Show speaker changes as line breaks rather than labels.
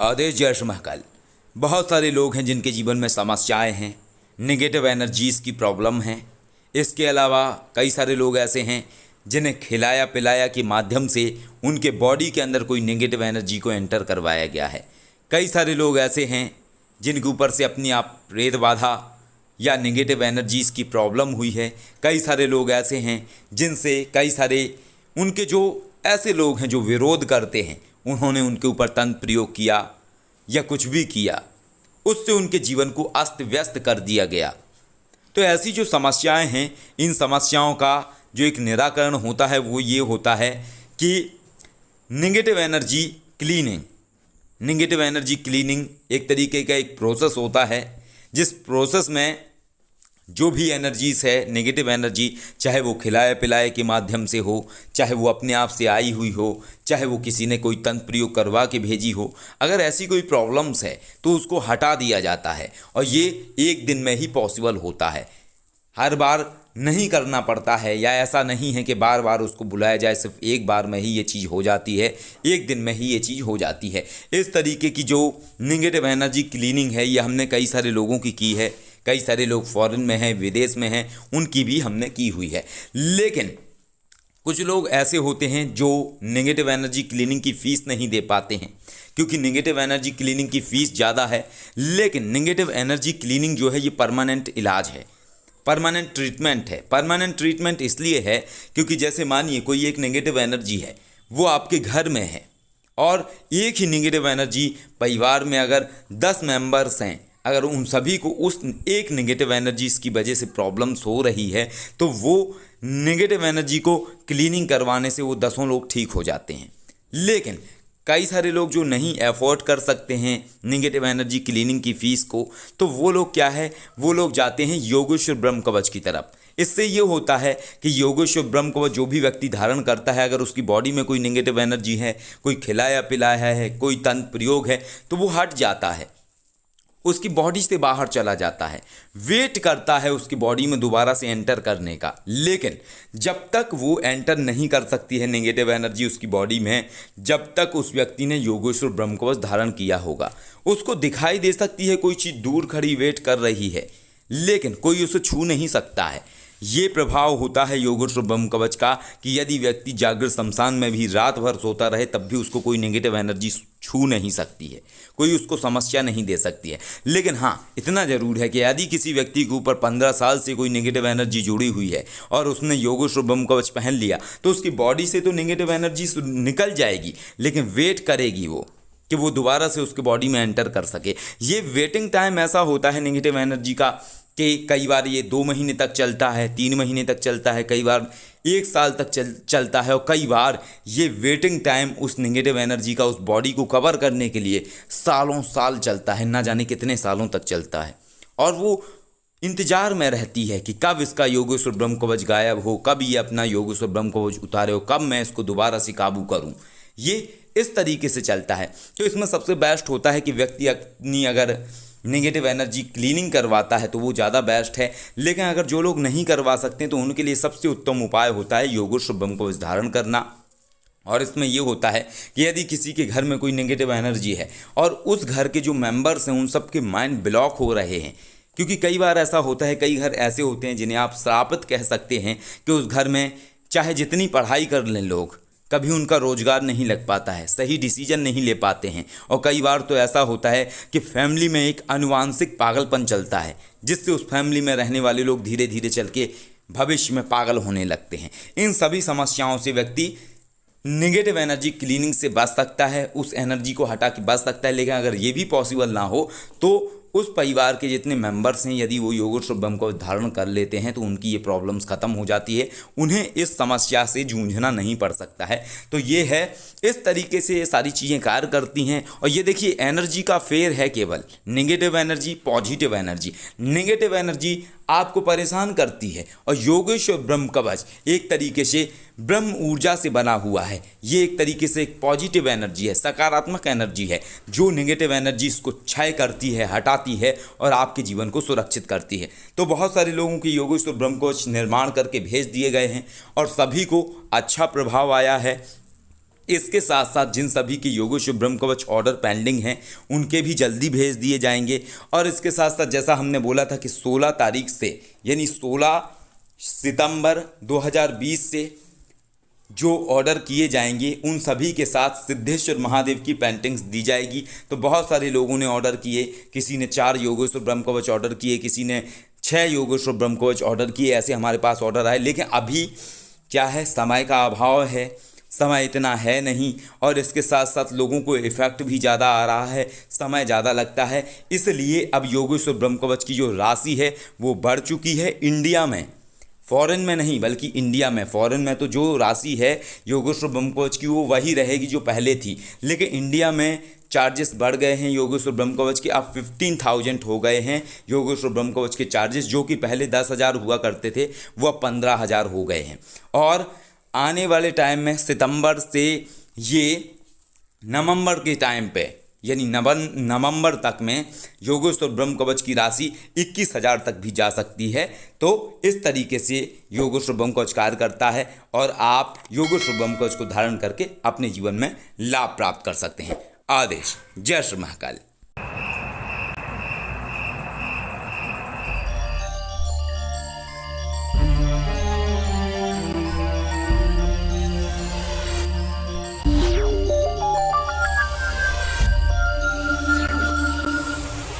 आदेश जय श्री महाकाल। बहुत सारे लोग हैं जिनके जीवन में समस्याएं हैं, नेगेटिव एनर्जीज़ की प्रॉब्लम है। इसके अलावा कई सारे लोग ऐसे हैं जिन्हें खिलाया पिलाया के माध्यम से उनके बॉडी के अंदर कोई नेगेटिव एनर्जी को एंटर करवाया गया है। कई सारे लोग ऐसे हैं जिनके ऊपर से अपनी आप प्रेत बाधा या नेगेटिव एनर्जीज़ की प्रॉब्लम हुई है। कई सारे लोग ऐसे हैं जिनसे कई सारे उनके जो ऐसे लोग हैं जो विरोध करते हैं, उन्होंने उनके ऊपर तंत्र प्रयोग किया या कुछ भी किया, उससे उनके जीवन को अस्त व्यस्त कर दिया गया। तो ऐसी जो समस्याएं हैं, इन समस्याओं का जो एक निराकरण होता है वो ये होता है कि negative energy cleaning. Negative energy cleaning एक तरीके का एक प्रोसेस होता है, जिस प्रोसेस में जो भी एनर्जीज़ है, नेगेटिव एनर्जी, चाहे वो खिलाए पिलाए के माध्यम से हो, चाहे वो अपने आप से आई हुई हो, चाहे वो किसी ने कोई तंत्र प्रयोग करवा के भेजी हो, अगर ऐसी कोई प्रॉब्लम्स है तो उसको हटा दिया जाता है। और ये एक दिन में ही पॉसिबल होता है, हर बार नहीं करना पड़ता है, या ऐसा नहीं है कि बार बार उसको बुलाया जाए, सिर्फ एक बार में ही ये चीज़ हो जाती है, एक दिन में ही ये चीज़ हो जाती है। इस तरीके की जो नेगेटिव एनर्जी क्लीनिंग है, ये हमने कई सारे लोगों की है। कई सारे लोग फॉरेन में हैं, विदेश में हैं, उनकी भी हमने की हुई है। लेकिन कुछ लोग ऐसे होते हैं जो नेगेटिव एनर्जी क्लीनिंग की फ़ीस नहीं दे पाते हैं, क्योंकि नेगेटिव एनर्जी क्लीनिंग की फ़ीस ज़्यादा है। लेकिन नेगेटिव एनर्जी क्लीनिंग जो है ये परमानेंट इलाज है, परमानेंट ट्रीटमेंट है। परमानेंट ट्रीटमेंट इसलिए है क्योंकि जैसे मानिए कोई एक नेगेटिव एनर्जी है, वो आपके घर में है, और एक ही नेगेटिव एनर्जी परिवार में अगर 10 मेंबर्स हैं, अगर उन सभी को उस एक नेगेटिव एनर्जीज़ की वजह से प्रॉब्लम्स हो रही है, तो वो नेगेटिव एनर्जी को क्लीनिंग करवाने से वो 10 लोग ठीक हो जाते हैं। लेकिन कई सारे लोग जो नहीं अफोर्ड कर सकते हैं नेगेटिव एनर्जी क्लीनिंग की फ़ीस को, तो वो लोग क्या है, वो लोग जाते हैं योगेश्वर ब्रह्म कवच की तरफ। इससे ये होता है कि योगेश्वर ब्रह्म कवच जो भी व्यक्ति धारण करता है, अगर उसकी बॉडी में कोई नेगेटिव एनर्जी है, कोई खिलाया पिलाया है, कोई तंत्र प्रयोग है, तो वो हट जाता है, उसकी बॉडी से बाहर चला जाता है, वेट करता है उसकी बॉडी में दोबारा से एंटर करने का। लेकिन जब तक वो एंटर नहीं कर सकती है नेगेटिव एनर्जी उसकी बॉडी में, जब तक उस व्यक्ति ने योगेश्वर ब्रह्म कवच धारण किया होगा, उसको दिखाई दे सकती है कोई चीज़ दूर खड़ी वेट कर रही है, लेकिन कोई उसे छू नहीं सकता है। ये प्रभाव होता है योगेश्वर ब्रह्म कवच का कि यदि व्यक्ति जागृत शमशान में भी रात भर सोता रहे, तब भी उसको कोई नेगेटिव एनर्जी छू नहीं सकती है, कोई उसको समस्या नहीं दे सकती है। लेकिन हाँ, इतना ज़रूर है कि यदि किसी व्यक्ति के ऊपर 15 साल से कोई नेगेटिव एनर्जी जुड़ी हुई है और उसने योगेश्वर ब्रह्म कवच पहन लिया, तो उसकी बॉडी से तो नेगेटिव एनर्जी निकल जाएगी, लेकिन वेट करेगी वो कि वो दोबारा से उसके बॉडी में एंटर कर सके। ये वेटिंग टाइम ऐसा होता है नेगेटिव एनर्जी का कि कई बार ये 2 महीने तक चलता है, 3 महीने तक चलता है, कई बार 1 साल तक चलता है, और कई बार ये वेटिंग टाइम उस नेगेटिव एनर्जी का उस बॉडी को कवर करने के लिए सालों साल चलता है, ना जाने कितने सालों तक चलता है। और वो इंतजार में रहती है कि कब इसका योगेश्वर ब्रह्म कवच गायब हो, कब ये अपना योगेश्वर ब्रह्म कवच उतारे हो, कब मैं इसको दोबारा से काबू करूँ। ये इस तरीके से चलता है। तो इसमें सबसे बेस्ट होता है कि व्यक्ति अपनी अगर नेगेटिव एनर्जी क्लीनिंग करवाता है तो वो ज़्यादा बेस्ट है। लेकिन अगर जो लोग नहीं करवा सकते तो उनके लिए सबसे उत्तम उपाय होता है योगेश्वर ब्रह्म कवच धारण करना। और इसमें ये होता है कि यदि किसी के घर में कोई नेगेटिव एनर्जी है और उस घर के जो मेंबर्स हैं उन सब के माइंड ब्लॉक हो रहे हैं, क्योंकि कई बार ऐसा होता है, कई घर ऐसे होते हैं जिन्हें आप श्रापित कह सकते हैं कि उस घर में चाहे जितनी पढ़ाई कर लें लोग, कभी उनका रोजगार नहीं लग पाता है, सही डिसीजन नहीं ले पाते हैं। और कई बार तो ऐसा होता है कि फैमिली में एक आनुवांशिक पागलपन चलता है, जिससे उस फैमिली में रहने वाले लोग धीरे धीरे चल के भविष्य में पागल होने लगते हैं। इन सभी समस्याओं से व्यक्ति नेगेटिव एनर्जी क्लीनिंग से बच सकता है, उस एनर्जी को हटा के बच सकता है। लेकिन अगर ये भी पॉसिबल ना हो तो उस परिवार के जितने मेंबर्स हैं, यदि वो योगेश्वर ब्रह्म कवच धारण कर लेते हैं तो उनकी ये प्रॉब्लम्स ख़त्म हो जाती है, उन्हें इस समस्या से जूझना नहीं पड़ सकता है। तो ये है, इस तरीके से ये सारी चीज़ें कार्य करती हैं। और ये देखिए, एनर्जी का फेर है केवल, negative energy, positive energy. Negative energy आपको परेशान करती है और योगेश्वर ब्रह्म कवच एक तरीके से ब्रह्म ऊर्जा से बना हुआ है। ये एक तरीके से एक पॉजिटिव एनर्जी है, सकारात्मक एनर्जी है, जो नेगेटिव एनर्जी को क्षय करती है, हटाती है और आपके जीवन को सुरक्षित करती है। तो बहुत सारे लोगों के योगेश्वर ब्रह्म कवच निर्माण करके भेज दिए गए हैं और सभी को अच्छा प्रभाव आया है। इसके साथ साथ जिन सभी के योगेश्वर ब्रह्म कवच ऑर्डर पेंडिंग हैं उनके भी जल्दी भेज दिए जाएंगे। और इसके साथ साथ जैसा हमने बोला था कि 16 तारीख से यानी 16 सितंबर 2020 से जो ऑर्डर किए जाएंगे उन सभी के साथ सिद्धेश्वर महादेव की पेंटिंग्स दी जाएगी। तो बहुत सारे लोगों ने ऑर्डर किए, किसी ने 4 योगेश्वर ब्रह्म कवच ऑर्डर किए, किसी ने 6 योगेश्वर ब्रह्म कवच ऑर्डर किए, ऐसे हमारे पास ऑर्डर आए। लेकिन अभी क्या है, समय का अभाव है, समय इतना है नहीं, और इसके साथ साथ लोगों को इफ़ेक्ट भी ज़्यादा आ रहा है, समय ज़्यादा लगता है, इसलिए अब योगेश्वर ब्रह्म कवच की जो राशि है वो बढ़ चुकी है इंडिया में, फॉरेन में नहीं बल्कि इंडिया में। फॉरेन में तो जो राशि है योगेश्वर ब्रह्म कवच की वो वही रहेगी जो पहले थी, लेकिन इंडिया में चार्जेस बढ़ गए हैं योगेश्वर ब्रह्म कवच के। अब 15,000 हो गए हैं योगेश्वर ब्रह्म कवच के चार्जेस, जो कि पहले 10,000 हुआ करते थे वो अब 15,000 हो गए हैं। और आने वाले टाइम में सितंबर से ये नवंबर के टाइम पे यानी नवंबर तक में योगेश्वर ब्रह्म कवच की राशि 21,000 तक भी जा सकती है। तो इस तरीके से योगेश्वर ब्रह्म कवच कार्य करता है और आप योगेश्वर ब्रह्म कवच को धारण करके अपने जीवन में लाभ प्राप्त कर सकते हैं। आदेश। जय श्री महाकाल।